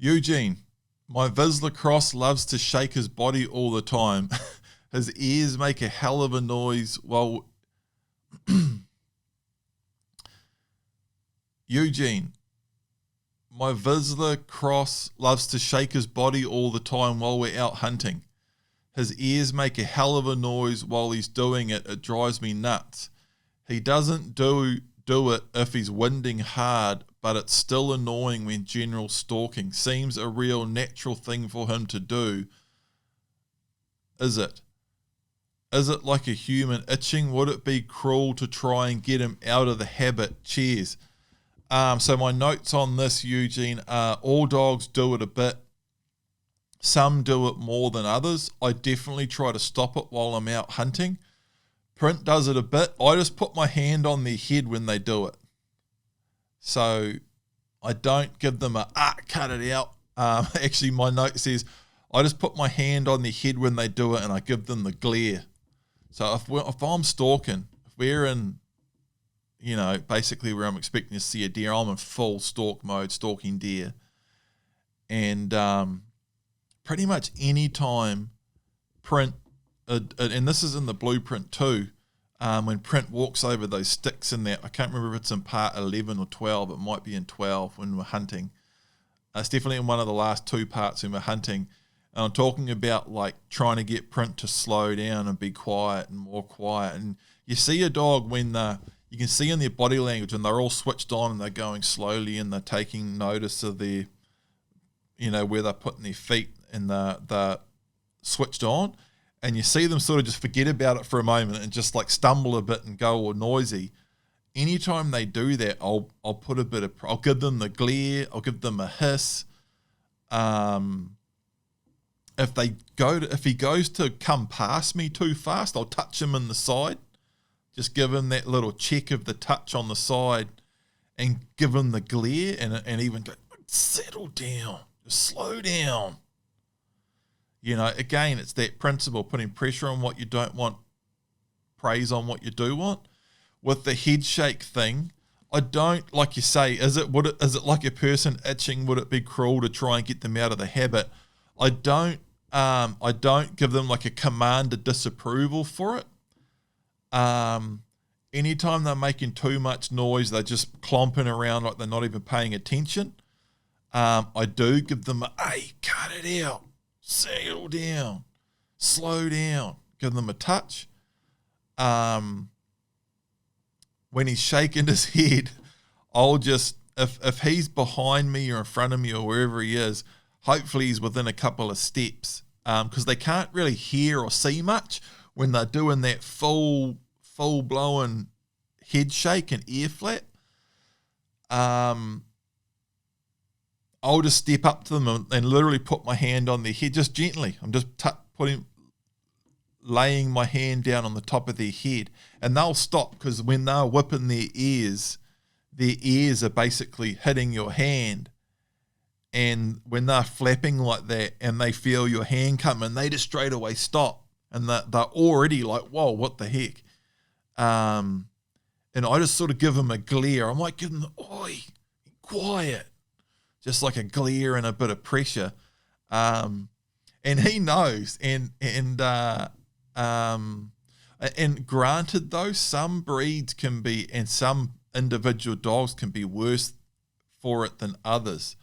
Eugene, my Vizsla Cross loves to shake his body all the time. His ears make a hell of a noise while... Eugene, my Vizsla Cross loves to shake his body all the time while we're out hunting. His ears make a hell of a noise while he's doing it. It drives me nuts. He doesn't do it if he's winding hard, but it's still annoying when general stalking. Seems a real natural thing for him to do. Is it? Is it like a human itching? Would it be cruel to try and get him out of the habit? Cheers. So my notes on this, Eugene, are all dogs do it a bit. Some do it more than others. I definitely try to stop it while I'm out hunting. Print does it a bit. I just put my hand on their head when they do it. So I don't give them cut it out. Actually, my note says, I just put my hand on their head when they do it and I give them the glare. So if I'm stalking, if we're in, basically where I'm expecting to see a deer, I'm in full stalk mode, stalking deer. And pretty much any time Print, and this is in the blueprint too, when Print walks over those sticks in that, I can't remember if it's in part 11 or 12, it might be in 12 when we're hunting. It's definitely in one of the last two parts when we're hunting. And I'm talking about like trying to get Print to slow down and be quiet and more quiet. And you see a dog when you can see in their body language when they're all switched on and they're going slowly and they're taking notice of their, where they're putting their feet and they're switched on. And you see them sort of just forget about it for a moment and just like stumble a bit and go all noisy. Anytime they do that, I'll give them the glare, I'll give them a hiss. If he goes to come past me too fast, I'll touch him in the side. Just give him that little check of the touch on the side and give him the glare and even go, settle down, just slow down. Again, it's that principle, putting pressure on what you don't want, praise on what you do want. With the head shake thing, I don't, like you say, is it like a person itching? Would it be cruel to try and get them out of the habit? I don't give them like a command of disapproval for it. Anytime they're making too much noise, they're just clomping around like they're not even paying attention. I do give them hey, cut it out. Settle down, slow down, give them a touch. When he's shaking his head, I'll just, if he's behind me or in front of me or wherever he is, hopefully he's within a couple of steps, because they can't really hear or see much when they're doing that full-blown head shake and ear flap. I'll just step up to them and literally put my hand on their head, just gently. I'm just laying my hand down on the top of their head, and they'll stop because when they're whipping their ears are basically hitting your hand. And when they're flapping like that and they feel your hand coming, they just straight away stop. And they're already like, whoa, what the heck? And I just sort of give them a glare. I might give them oi, quiet. Just like a glare and a bit of pressure. And he knows. And granted though, some breeds can be, and some individual dogs can be worse for it than others.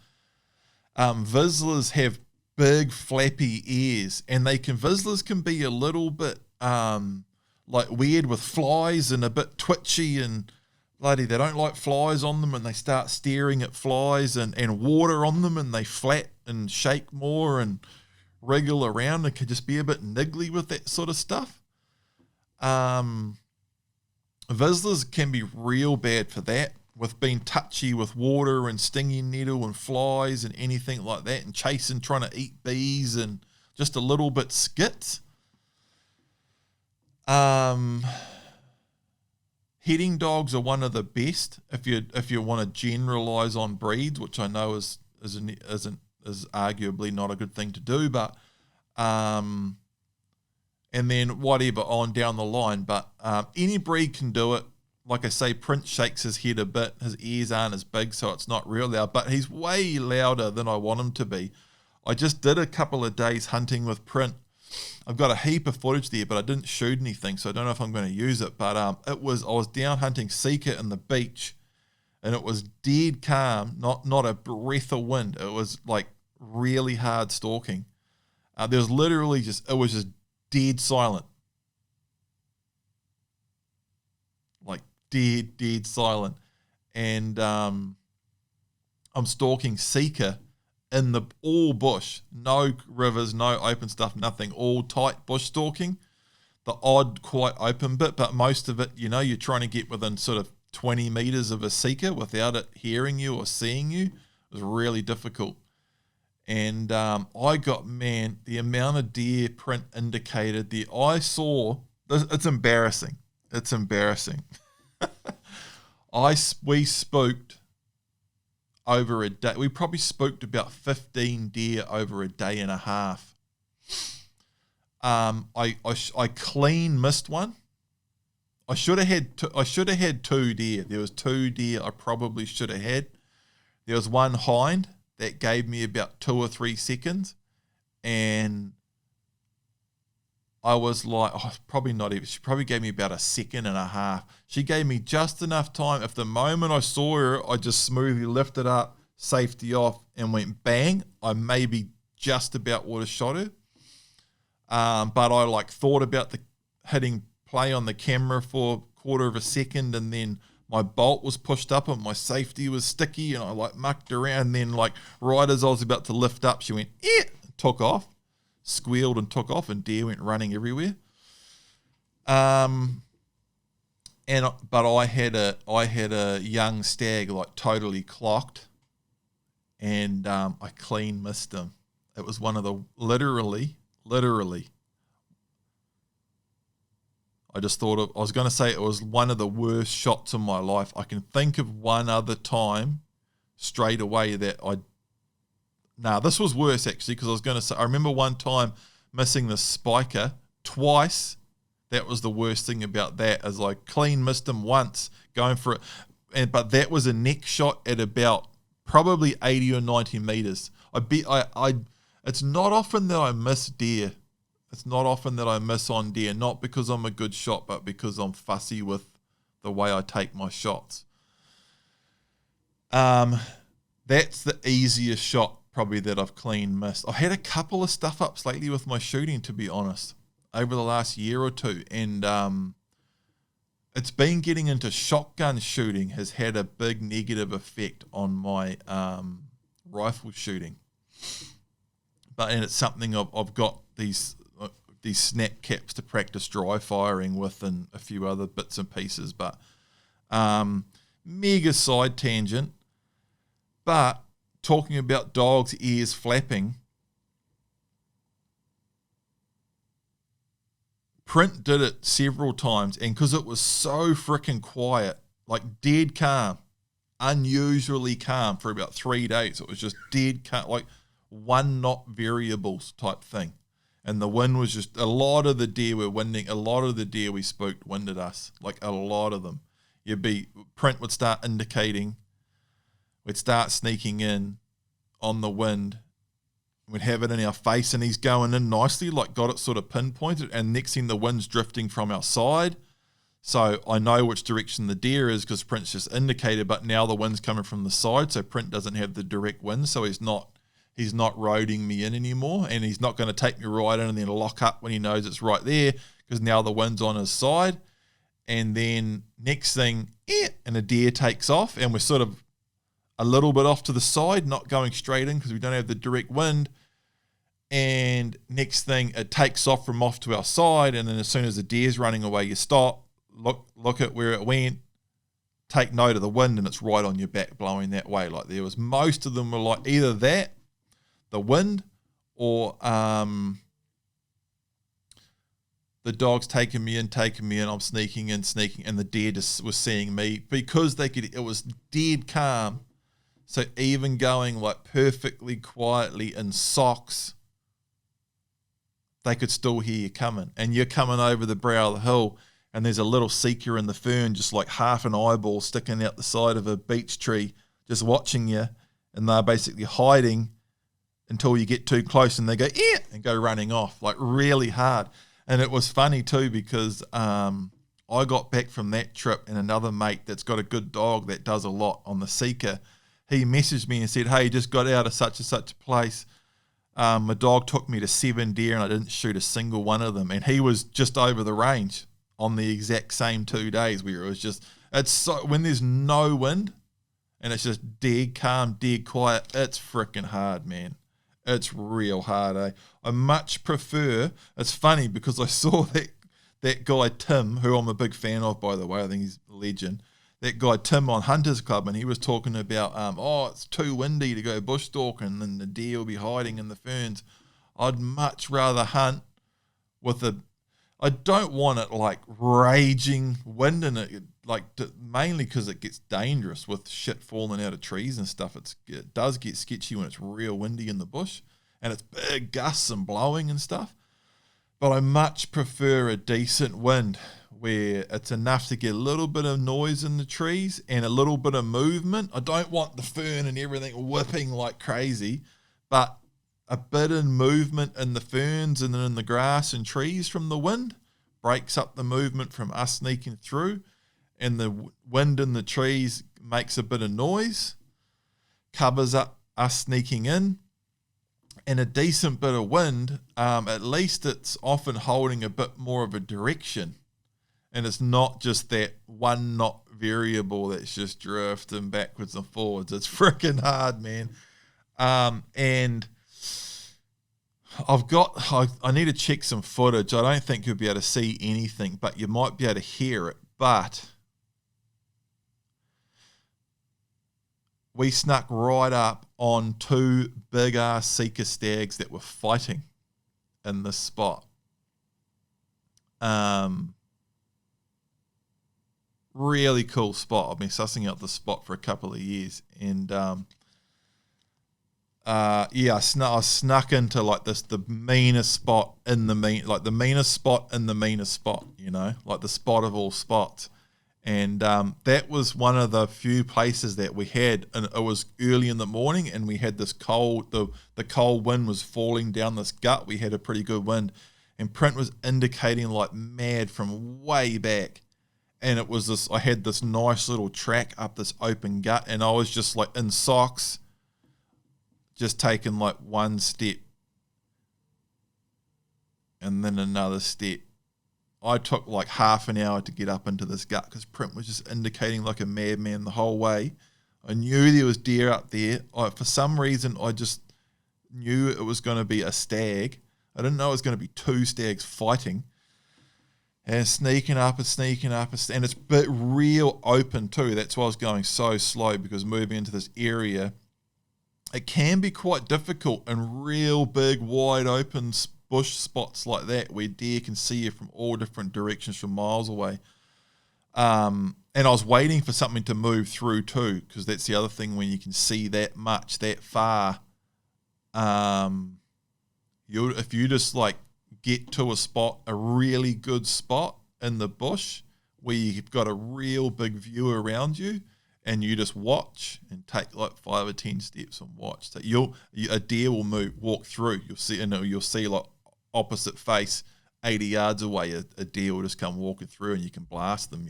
Vizslers have big flappy ears, and Vizslers can be a little bit like weird with flies and a bit twitchy, and bloody they don't like flies on them, and they start staring at flies and water on them, and they flap and shake more and wriggle around and can just be a bit niggly with that sort of stuff. Vizslers can be real bad for that, with being touchy with water and stinging nettle and flies and anything like that, and trying to eat bees and just a little bit skits. Heading dogs are one of the best if you want to generalize on breeds, which I know is arguably not a good thing to do, but and then whatever on down the line, but any breed can do it. like I say, Prince shakes his head a bit. His ears aren't as big, so it's not real loud, but he's way louder than I want him to be. I just did a couple of days hunting with Print. I've got a heap of footage there, but I didn't shoot anything, so I don't know if I'm going to use it. But I was down hunting Seeker in the beach, and it was dead calm, not a breath of wind. It was like really hard stalking. There was literally it was just dead silent. Like dead silent. And I'm stalking Seeker in the all bush, no rivers, no open stuff, nothing, all tight bush stalking. The odd quite open bit, but most of it, you're trying to get within sort of 20 meters of a Seeker without it hearing you or seeing you. It was really difficult. And I got, the amount of deer Print indicated I saw, it's embarrassing. It's embarrassing. We spooked over a day. We probably spooked about 15 deer over a day and a half. I clean missed one. I should have had two deer. There was two deer I probably should have had. There was one hind that gave me about 2 or 3 seconds, and I was like, probably not even. She probably gave me about 1.5 seconds. She gave me just enough time. If the moment I saw her, I just smoothly lifted up, safety off, and went bang, I maybe just about would have shot her. But I thought about the hitting play on the camera for 1/4 second, and then my bolt was pushed up and my safety was sticky, and I mucked around. And then right as I was about to lift up, she went, took off. Squealed and took off, and deer went running everywhere. But I had a young stag totally clocked, and I clean missed him. It was one of the literally. I just thought I was going to say it was one of the worst shots of my life. I can think of one other time straight away that this was worse actually, because I was going to say, I remember one time missing the spiker twice. That was the worst thing about that, is clean missed him once going for it. But that was a neck shot at about probably 80 or 90 meters. It's not often that I miss deer. It's not often that I miss on deer, not because I'm a good shot, but because I'm fussy with the way I take my shots. That's the easiest shot probably that I've clean missed. I've had a couple of stuff ups lately with my shooting, to be honest, over the last year or two, and it's been getting into shotgun shooting has had a big negative effect on my rifle shooting. And it's something I've got these snap caps to practice dry firing with, and a few other bits and pieces. But mega side tangent. But talking about dogs' ears flapping, Print did it several times, and because it was so freaking quiet, dead calm, unusually calm for about 3 days. It was just dead calm, 1 knot variables type thing. And the wind was just, a lot of the deer were winding. A lot of the deer we spooked winded us, a lot of them. Print would start indicating, we'd start sneaking in on the wind. We'd have it in our face, and he's going in nicely, got it sort of pinpointed, and next thing the wind's drifting from our side. So I know which direction the deer is because Print's just indicated, but now the wind's coming from the side, so Print doesn't have the direct wind, so he's not roading me in anymore, and he's not going to take me right in and then lock up when he knows it's right there, because now the wind's on his side. And then next thing, and a deer takes off, and we're sort of a little bit off to the side, not going straight in because we don't have the direct wind. And next thing, it takes off from off to our side, and then as soon as the deer's running away, you stop, look at where it went, take note of the wind, and it's right on your back blowing that way. There was, most of them were either that, the wind, or the dog's taking me in, I'm sneaking in, and the deer just was seeing me, because it was dead calm. So even going perfectly quietly in socks, they could still hear you coming, and you're coming over the brow of the hill, and there's a little seeker in the fern, just like half an eyeball sticking out the side of a beech tree, just watching you, and they're basically hiding until you get too close, and they go, yeah, and go running off, like really hard. And it was funny too, because I got back from that trip, and another mate that's got a good dog that does a lot on the seeker, he messaged me and said, hey, just got out of such and such a place. My dog took me to 7 deer and I didn't shoot a single one of them. And he was just over the range on the exact same 2 days, where it was just, it's so, when there's no wind and it's just dead calm, dead quiet, it's freaking hard, man. It's real hard, eh? I much prefer, it's funny because I saw that guy Tim, who I'm a big fan of, by the way, I think he's a legend, that guy Tim on Hunters Club, and he was talking about, it's too windy to go bush stalking and the deer will be hiding in the ferns. I'd much rather hunt with I don't want it like raging wind in it, like mainly because it gets dangerous with shit falling out of trees and stuff. It does get sketchy when it's real windy in the bush and it's big gusts and blowing and stuff. But I much prefer a decent wind where it's enough to get a little bit of noise in the trees and a little bit of movement. I don't want the fern and everything whipping like crazy, but a bit of movement in the ferns and then in the grass and trees from the wind breaks up the movement from us sneaking through, and the wind in the trees makes a bit of noise, covers up us sneaking in, and a decent bit of wind, at least it's often holding a bit more of a direction. And it's not just that 1 knot variable that's just drifting backwards and forwards. It's freaking hard, man. And I need to check some footage. I don't think you'll be able to see anything, but you might be able to hear it. But we snuck right up on 2 big-ass seeker stags that were fighting in this spot. Really cool spot. I've been sussing out the spot for a couple of years, and I snuck into like the meanest spot in the the meanest spot in the meanest spot, like the spot of all spots. And that was one of the few places that we had, and it was early in the morning, and we had this cold, the cold wind was falling down this gut. We had a pretty good wind, and print was indicating like mad from way back. And it was I had this nice little track up this open gut, and I was just like in socks, just taking like 1 step and then another step. I took like half an hour to get up into this gut because print was just indicating like a madman the whole way. I knew there was deer up there. For some reason, I just knew it was going to be a stag. I didn't know it was going to be 2 stags fighting. And sneaking up, and it's real open too. That's why I was going so slow, because moving into this area, it can be quite difficult in real big, wide open bush spots like that where deer can see you from all different directions from miles away. And I was waiting for something to move through too, because that's the other thing when you can see that much, that far. If you just like get to a spot, a really good spot in the bush where you've got a real big view around you, and you just watch and take like 5 or 10 steps and watch. So a deer will walk through. You'll see like opposite face, 80 yards away, a deer will just come walking through, and you can blast them,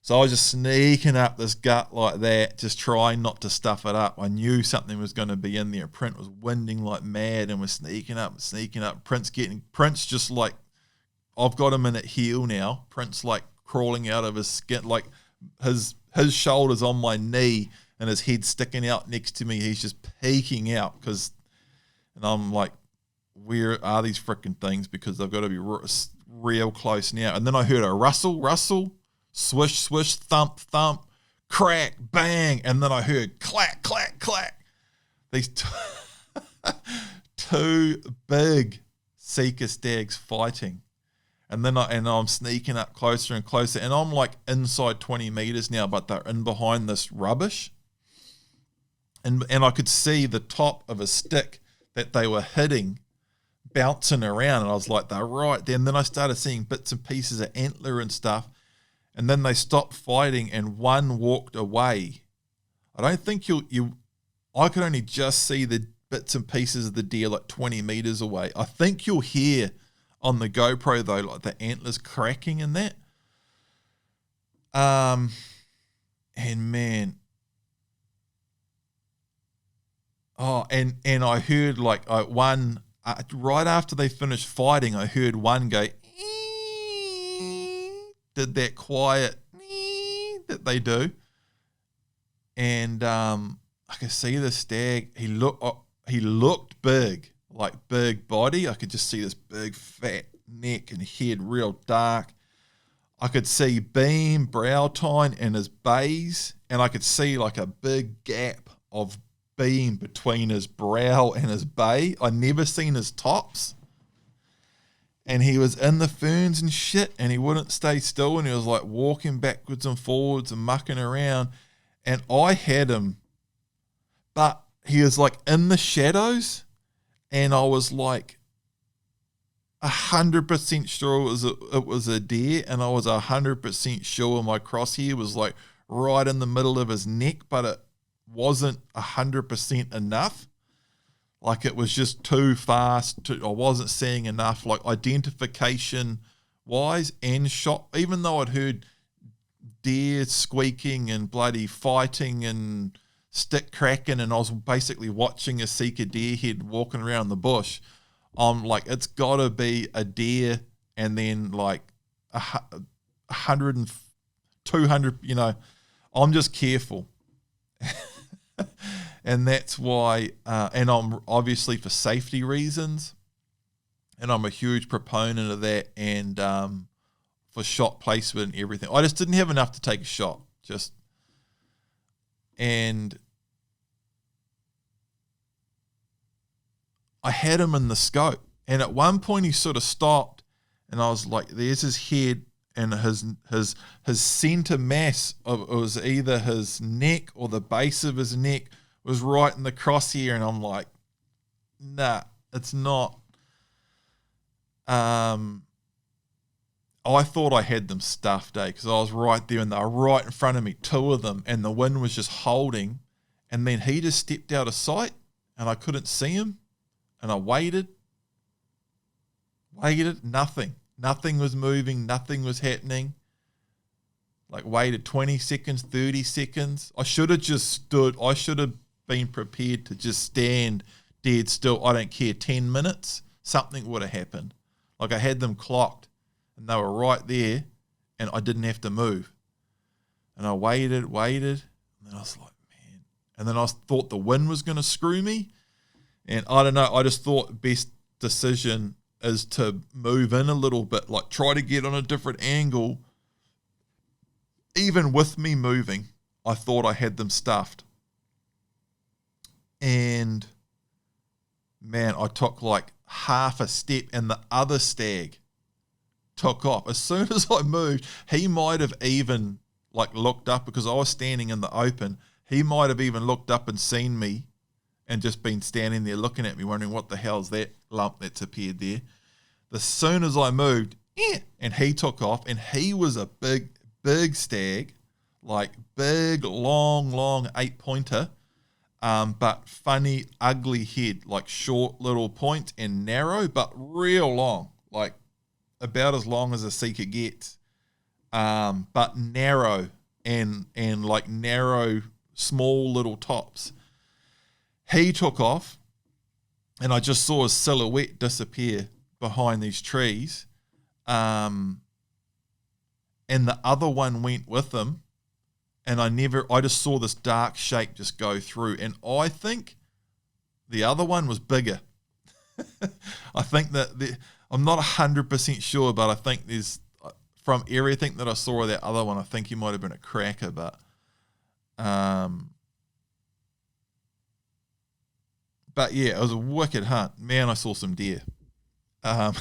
So I was just sneaking up this gut like that, just trying not to stuff it up. I knew something was going to be in there. Print was winding like mad, and we're sneaking up. Print's just like, I've got him in at heel now. Print's like crawling out of his skin, like his shoulder's on my knee and his head sticking out next to me. He's just peeking out and I'm like, where are these freaking things? Because they've got to be real close now. And then I heard a rustle, swish, swish, thump, thump, crack, bang. And then I heard clack, clack, clack. These 2 big seeker stags fighting. And then I'm sneaking up closer and closer, and I'm like inside 20 meters now, but they're in behind this rubbish. And I could see the top of a stick that they were hitting bouncing around, and I was like, they're right there. And then I started seeing bits and pieces of antler and stuff, and then they stopped fighting, and one walked away. I don't think I could only just see the bits and pieces of the deer like 20 meters away. I think you'll hear on the GoPro though, like the antlers cracking and that. And man, and I heard like one right after they finished fighting, I heard one go, did that quiet that they do, and I could see the stag. He looked big, like big body. I could just see this big fat neck and head, real dark. I could see beam, brow tine, and his bays, and I could see like a big gap of beam between his brow and his bay. I never seen his tops. And he was in the ferns and shit, and he wouldn't stay still, and he was like walking backwards and forwards and mucking around. And I had him, but he was like in the shadows, and I was like 100% sure it was a deer, and I was 100% sure my crosshair was like right in the middle of his neck, but it wasn't 100% enough. Like it was just too fast. I wasn't seeing enough, like identification wise and shot. Even though I'd heard deer squeaking and bloody fighting and stick cracking, and I was basically watching a Sika deer head walking around the bush. I'm like, it's got to be a deer, and then like 100 and 200, you know, I'm just careful. And that's why, and I'm obviously for safety reasons, and I'm a huge proponent of that, and for shot placement and everything. I just didn't have enough to take a shot, and I had him in the scope, and at one point he sort of stopped, and I was like, there's his head, and his center mass of, it was either his neck or the base of his neck was right in the crosshair, and I'm like, nah, it's not. I thought I had them stuffed, because I was right there, and they were right in front of me, two of them, and the wind was just holding, and then he just stepped out of sight, and I couldn't see him. And I waited, nothing was moving, nothing was happening. Like waited 20 seconds, 30 seconds. I should have just stood, I should have been prepared to just stand dead still. I don't care, 10 minutes, something would have happened. Like I had them clocked, and they were right there, and I didn't have to move. And I waited, and then I was like, man. And then I thought the wind was going to screw me. And I don't know, I just thought best decision is to move in a little bit, like try to get on a different angle. Even with me moving, I thought I had them stuffed. And man, I took like half a step, and the other stag took off. As soon as I moved, he might have even like looked up, because I was standing in the open. He might have even looked up and seen me, and just been standing there looking at me, wondering what the hell's that lump that's appeared there. As soon as I moved, and he took off, and he was a big stag, like big, long 8-pointer, but funny, ugly head, like short little point and narrow, but real long, like about as long as a Sika gets, but narrow and like narrow, small little tops. He took off, and I just saw his silhouette disappear behind these trees. And the other one went with him, and I just saw this dark shape just go through. And I think the other one was bigger. I think that I'm not 100% sure, but I think there's, from everything that I saw of that other one, I think he might have been a cracker, But yeah, it was a wicked hunt. Man, I saw some deer. And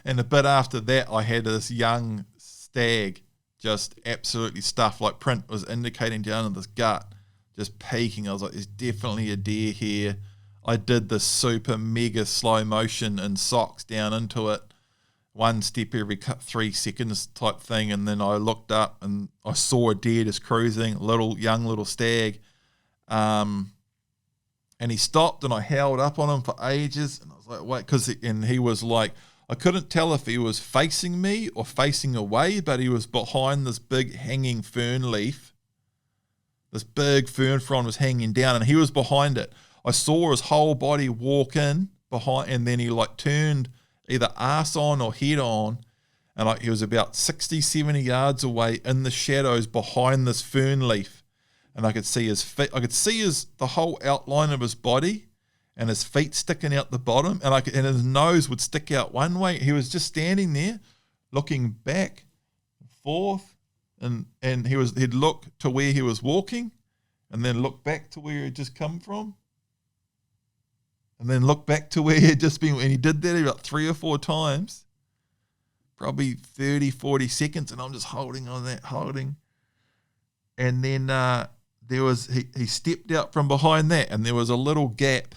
a bit after that, I had this young stag just absolutely stuffed, like print was indicating down in this gut, just peeking. I was like, there's definitely a deer here. I did the super mega slow motion in socks down into it, one step every 3 seconds type thing, and then I looked up and I saw a deer just cruising, young little stag, and he stopped and I held up on him for ages, and I was like, wait, and he was like, I couldn't tell if he was facing me or facing away, but he was behind this big hanging fern leaf. This big fern frond was hanging down, and he was behind it. I saw his whole body walk in behind, and then he like turned either ass on or head on, and like he was about 60, 70 yards away in the shadows behind this fern leaf, and I could see his feet. I could see the whole outline of his body, and his feet sticking out the bottom, and his nose would stick out one way. He was just standing there, looking back and forth, and he'd look to where he was walking, and then look back to where he'd just come from, and then look back to where he had just been. And he did that about 3 or 4 times, probably 30, 40 seconds, and I'm just holding. And then he stepped out from behind that, and there was a little gap.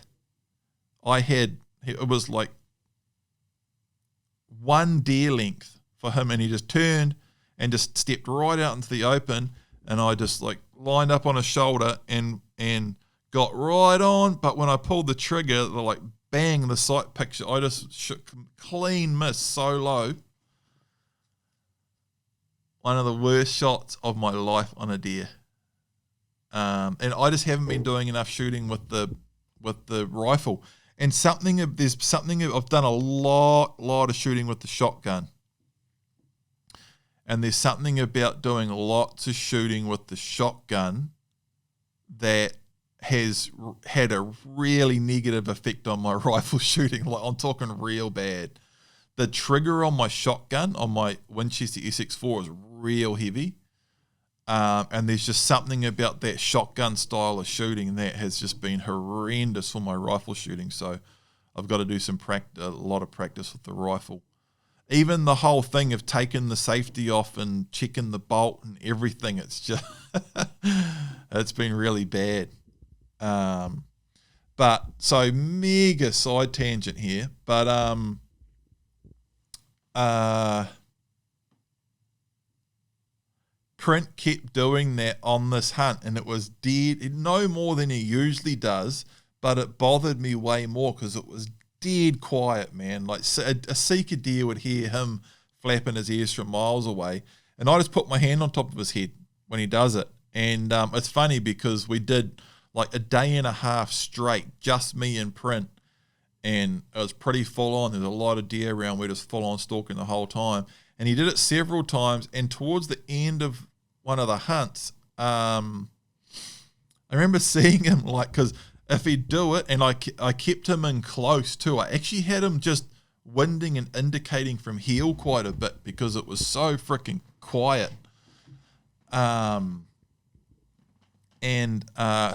It was like one deer length for him, and he just turned and just stepped right out into the open, and I just like lined up on his shoulder and got right on. But when I pulled the trigger, like bang, the sight picture, I just clean miss so low. One of the worst shots of my life on a deer. And I just haven't been doing enough shooting with the rifle. And I've done a lot of shooting with the shotgun. And there's something about doing lots of shooting with the shotgun that has had a really negative effect on my rifle shooting. Like, I'm talking real bad. The trigger on my shotgun, on my Winchester SX4, is real heavy. And there's just something about that shotgun style of shooting that has just been horrendous for my rifle shooting. So I've got to do a lot of practice with the rifle. Even the whole thing of taking the safety off and checking the bolt and everything, it's just it's been really bad. But so mega side tangent here, but Print kept doing that on this hunt, and it was dead, no more than he usually does, but it bothered me way more because it was dead quiet, man. Like a seeker deer would hear him flapping his ears from miles away, and I just put my hand on top of his head when he does it. And it's funny because we did like a day and a half straight, just me and Print, and it was pretty full on. There's a lot of deer around. We're just full on stalking the whole time, and he did it several times. And towards the end of one of the hunts, I remember seeing him, like, because if he'd do it, and I kept him in close too. I actually had him just winding and indicating from heel quite a bit because it was so freaking quiet.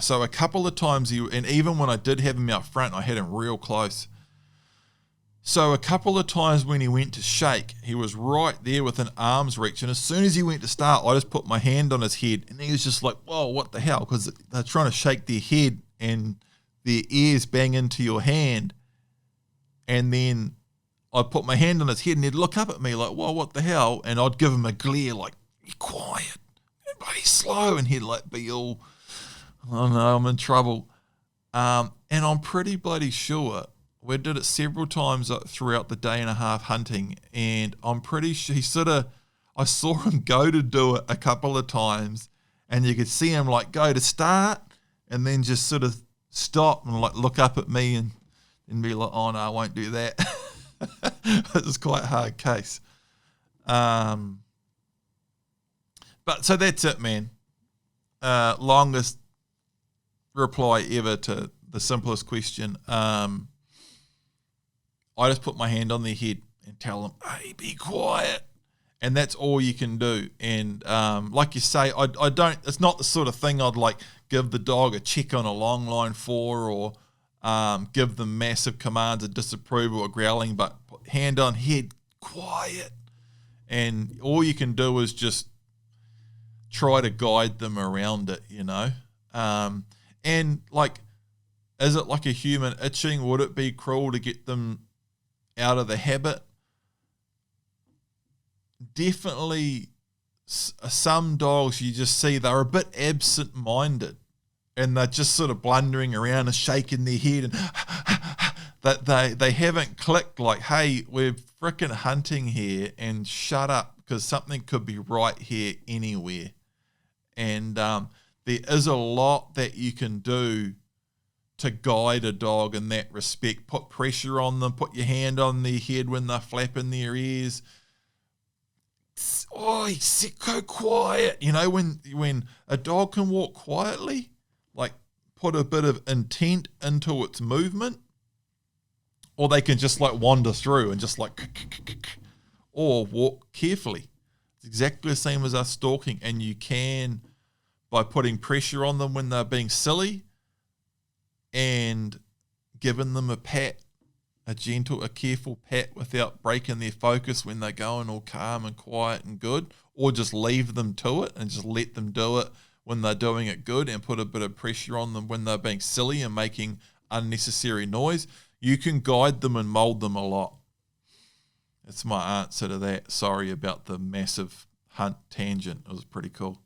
So a couple of times and even when I did have him out front, I had him real close. So a couple of times when he went to shake, he was right there within arm's reach. And as soon as he went to start, I just put my hand on his head, and he was just like, whoa, what the hell? Because they're trying to shake their head and their ears bang into your hand. And then I'd put my hand on his head, and he'd look up at me like, whoa, what the hell? And I'd give him a glare like, be quiet, bloody slow. And he'd like be all, oh no, I'm in trouble. And I'm pretty bloody sure we did it several times throughout the day and a half hunting, and I'm pretty sure I saw him go to do it a couple of times, and you could see him like go to start and then just sort of stop and like look up at me and be like, oh no, I won't do that. It was quite a hard case. But so that's it, man. Longest reply ever to the simplest question. I just put my hand on their head and tell them, hey, be quiet. And that's all you can do. And like you say, I don't, it's not the sort of thing I'd like give the dog a check on a long line for, or give them massive commands of disapproval or growling, but hand on head, quiet. And all you can do is just try to guide them around it, you know. And like, Is it like a human itching? Would it be cruel to get them out of the habit? Definitely some dogs you just see they're a bit absent-minded and they're just sort of blundering around and shaking their head and that they haven't clicked like, hey, we're frickin' hunting here and shut up because something could be right here anywhere. And there is a lot that you can do to guide a dog in that respect. Put pressure on them, put your hand on their head when they're flapping their ears. Oh, go quiet. You know, when a dog can walk quietly, like put a bit of intent into its movement, or they can just like wander through and just like, or walk carefully. It's exactly the same as us stalking. And you can, by putting pressure on them when they're being silly and giving them a pat, a gentle, a careful pat without breaking their focus when they're going all calm and quiet and good, or just leave them to it and just let them do it when they're doing it good and put a bit of pressure on them when they're being silly and making unnecessary noise. You can guide them and mold them a lot. That's my answer to that. Sorry about the massive hunt tangent. It was pretty cool.